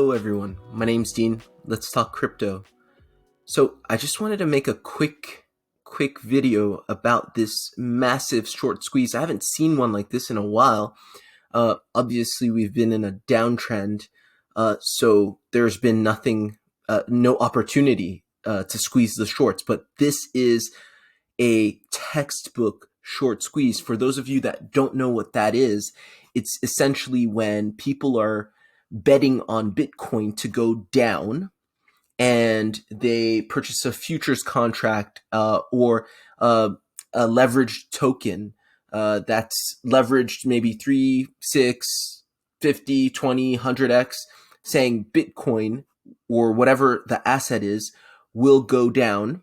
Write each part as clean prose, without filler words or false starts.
Hello everyone, my name's Dean. Let's talk crypto. So I just wanted to make a quick video about this massive short squeeze. I haven't seen one like this in a while. Obviously we've been in a downtrend, so there's been no opportunity to squeeze the shorts, but this is a textbook short squeeze. For those of you that don't know what that is, it's essentially when people are betting on Bitcoin to go down and they purchase a futures contract or a leveraged token that's leveraged maybe 3, 6, 50, 20, 100x, saying Bitcoin or whatever the asset is will go down.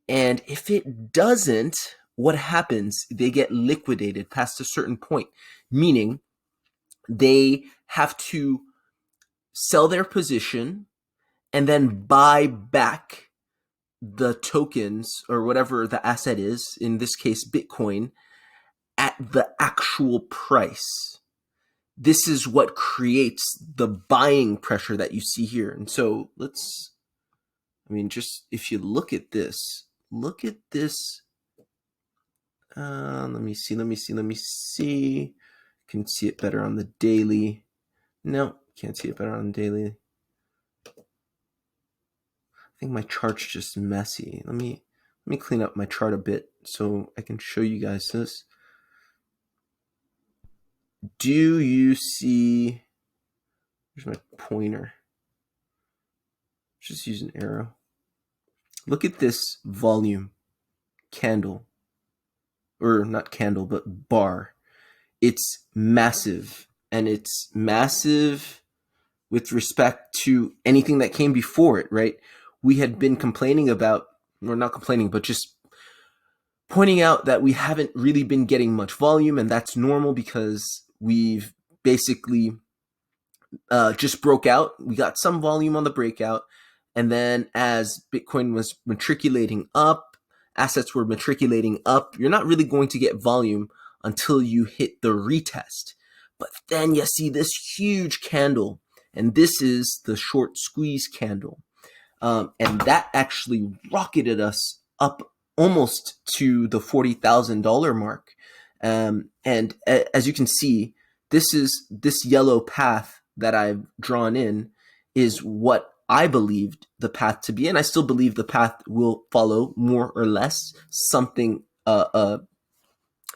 And if it doesn't, what happens? They get liquidated past a certain point, meaning they have to sell their position and then buy back the tokens or whatever the asset is, in this case, Bitcoin, at the actual price. This is what creates the buying pressure that you see here. And so just if you look at this, let me see. Can see it better on the daily. No, can't see it better on the daily. I think my chart's just messy. Let me clean up my chart a bit so I can show you guys this. Do you see? Here's my pointer. Just use an arrow. Look at this volume candle, or not candle, but bar. It's massive, and it's massive with respect to anything that came before it, right? We had been complaining about, or not complaining, but just pointing out that we haven't really been getting much volume, and that's normal because we've basically just broke out. We got some volume on the breakout, and then as Bitcoin was matriculating up, assets were matriculating up, you're not really going to get volume until you hit the retest. But then you see this huge candle, and this is the short squeeze candle. And that actually rocketed us up almost to the $40,000 mark. And as you can see, this yellow path that I've drawn in is what I believed the path to be, and I still believe the path will follow more or less something of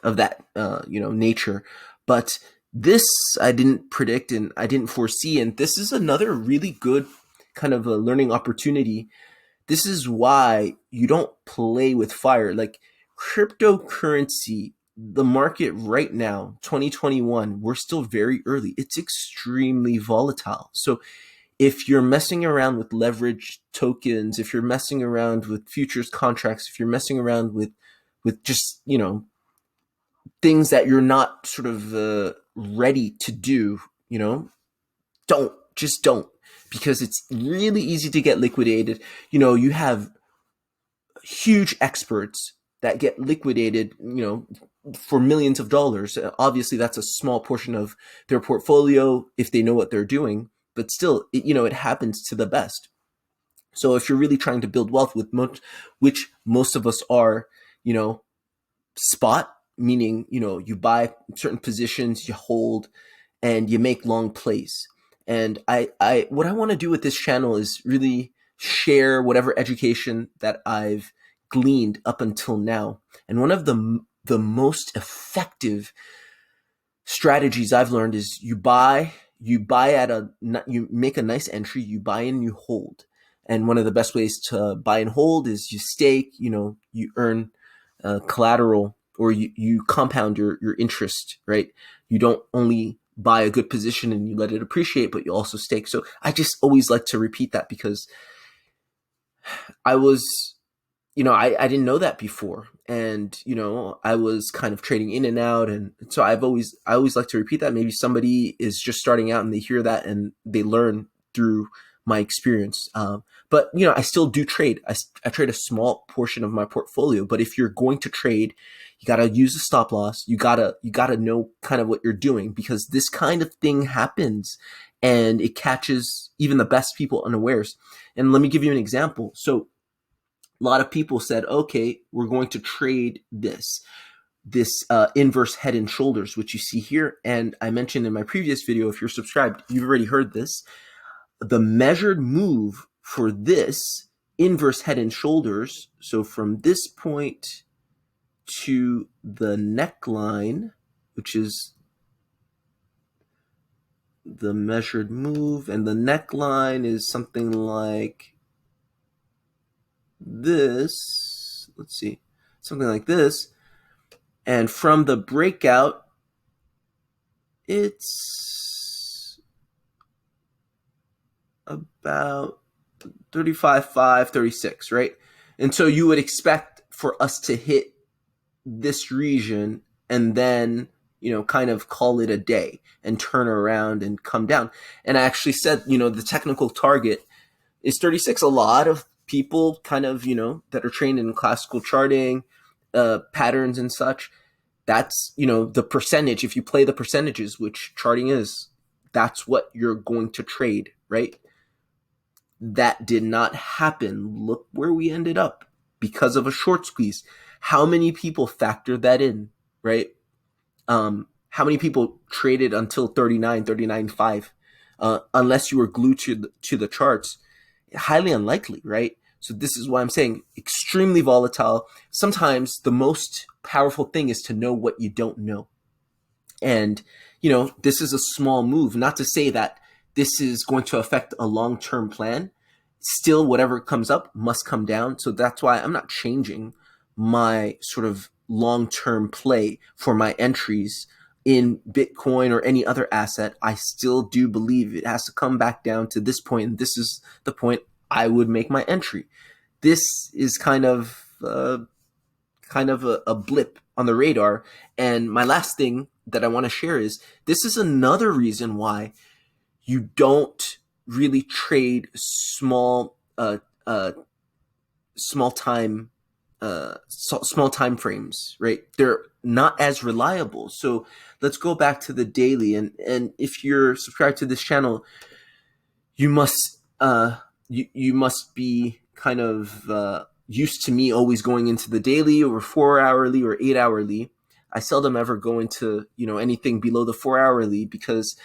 that nature. But this I didn't predict and I didn't foresee, and this is another really good kind of a learning opportunity. This is why you don't play with fire. Like cryptocurrency, the market right now, 2021, we're still very early. It's extremely volatile. So if you're messing around with leverage tokens, if you're messing around with futures contracts, if you're messing around with just, things that you're not sort of ready to do, don't, because it's really easy to get liquidated. You have huge experts that get liquidated, for millions of dollars. Obviously, that's a small portion of their portfolio if they know what they're doing, but still, it happens to the best. So if you're really trying to build wealth, which most of us are, spot, meaning, you buy certain positions, you hold, and you make long plays. And what I want to do with this channel is really share whatever education that I've gleaned up until now. And one of the most effective strategies I've learned is you make a nice entry, you buy and you hold. And one of the best ways to buy and hold is you stake, you earn collateral, or you compound your interest, right? You don't only buy a good position and you let it appreciate, but you also stake. So I just always like to repeat that because I was, I didn't know that before. And, I was kind of trading in and out. And so I always like to repeat that. Maybe somebody is just starting out and they hear that and they learn through my experience. But, I still do trade. I trade a small portion of my portfolio. But if you're going to trade, you got to use a stop loss. You got to know kind of what you're doing, because this kind of thing happens. and it catches even the best people unawares. And let me give you an example. So a lot of people said, okay, we're going to trade this inverse head and shoulders, which you see here. And I mentioned in my previous video, if you're subscribed, you've already heard this. The measured move for this inverse head and shoulders, so from this point to the neckline, which is the measured move, and the neckline is something like this. Let's see, something like this. And from the breakout, it's about 35.5, 36, right? And so you would expect for us to hit this region and then, kind of call it a day and turn around and come down. And I actually said, the technical target is 36. A lot of people kind of, that are trained in classical charting, patterns and such, that's, the percentage. If you play the percentages, which charting is, that's what you're going to trade, right? That did not happen. Look where we ended up because of a short squeeze. How many people factored that in, right? How many people traded until 39, 39.5? Unless you were glued to the charts, highly unlikely, right? So this is why I'm saying extremely volatile. Sometimes the most powerful thing is to know what you don't know. And, this is a small move, not to say that this is going to affect a long-term plan. Still, whatever comes up must come down. So that's why I'm not changing my sort of long-term play for my entries in Bitcoin or any other asset. I still do believe it has to come back down to this point, and this is the point I would make my entry. This is kind of a blip on the radar. And my last thing that I want to share is this is another reason why you don't really trade small time frames, right? They're not as reliable. So let's go back to the daily, and if you're subscribed to this channel, you must you must be kind of used to me always going into the daily or 4 hourly or 8 hourly. I seldom ever go into anything below the 4 hourly because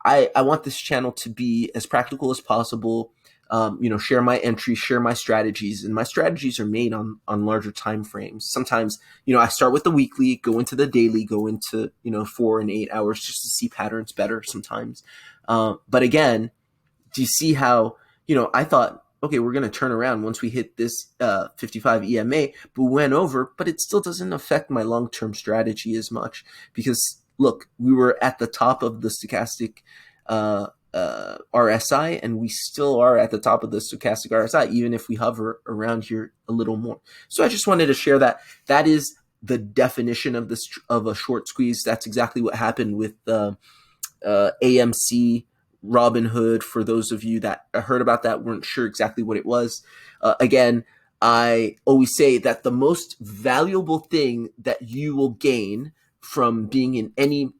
I want this channel to be as practical as possible. Share my entries, share my strategies, and my strategies are made on larger time frames. Sometimes, I start with the weekly, go into the daily, go into 4 and 8 hours just to see patterns better sometimes. But again, do you see how I thought, okay, we're going to turn around once we hit this 55 EMA, but we went over, but it still doesn't affect my long-term strategy as much because look, we were at the top of the stochastic RSI, and we still are at the top of the stochastic RSI, even if we hover around here a little more. So I just wanted to share that. That is the definition of this of a short squeeze. That's exactly what happened with AMC, Robinhood. For those of you that heard about that, weren't sure exactly what it was. Again, I always say that the most valuable thing that you will gain from being in any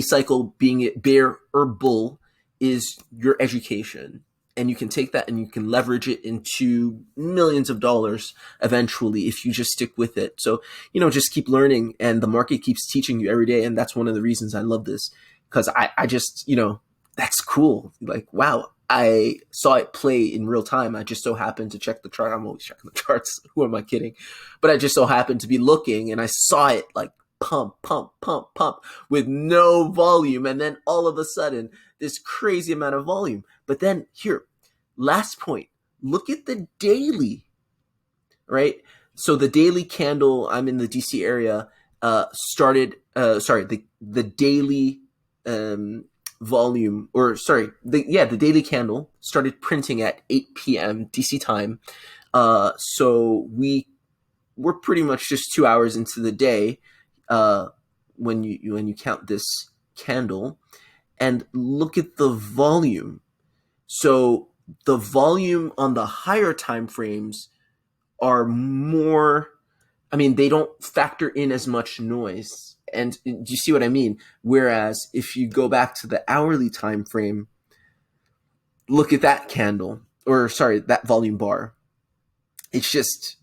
cycle, being it bear or bull, is your education. And you can take that and you can leverage it into millions of dollars eventually if you just stick with it. So, just keep learning, and the market keeps teaching you every day. And that's one of the reasons I love this, because I just, that's cool. Like, wow, I saw it play in real time. I just so happened to check the chart. I'm always checking the charts. Who am I kidding? But I just so happened to be looking, and I saw it like pump, pump, pump, pump with no volume. And then all of a sudden, this crazy amount of volume. But then here, last point, look at the daily, right? So the daily candle, I'm in the DC area, the daily volume, or sorry, the daily candle started printing at 8 p.m. DC time. So we're pretty much just 2 hours into the day when you count this candle, and look at the volume. So the volume on the higher time frames are more, they don't factor in as much noise. And do you see what I mean? Whereas if you go back to the hourly time frame, look at that candle, or sorry, that volume bar. It's just,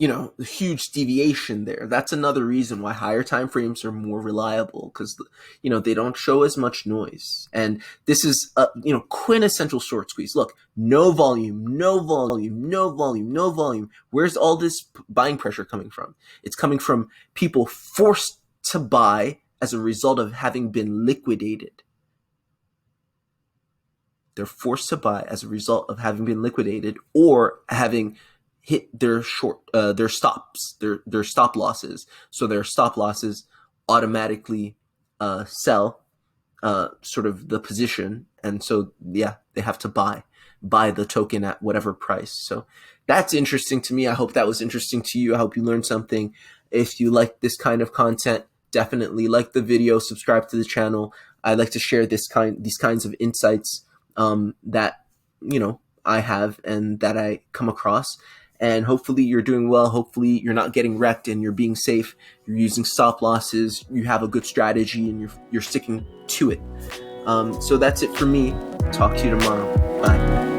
a huge deviation there. That's another reason why higher time frames are more reliable, because they don't show as much noise. And this is a quintessential short squeeze. Look, no volume, no volume, no volume, no volume. Where's all this buying pressure coming from? It's coming from people forced to buy as a result of having been liquidated. They're forced to buy as a result of having been liquidated, or having hit their their stops, their stop losses. So their stop losses automatically sell sort of the position, and so yeah, they have to buy the token at whatever price. So that's interesting to me. I hope that was interesting to you. I hope you learned something. If you like this kind of content, definitely like the video, subscribe to the channel. I like to share these kinds of insights that I have and that I come across. And hopefully you're doing well. Hopefully you're not getting wrecked and you're being safe. You're using stop losses. You have a good strategy and you're sticking to it. So that's it for me. Talk to you tomorrow. Bye.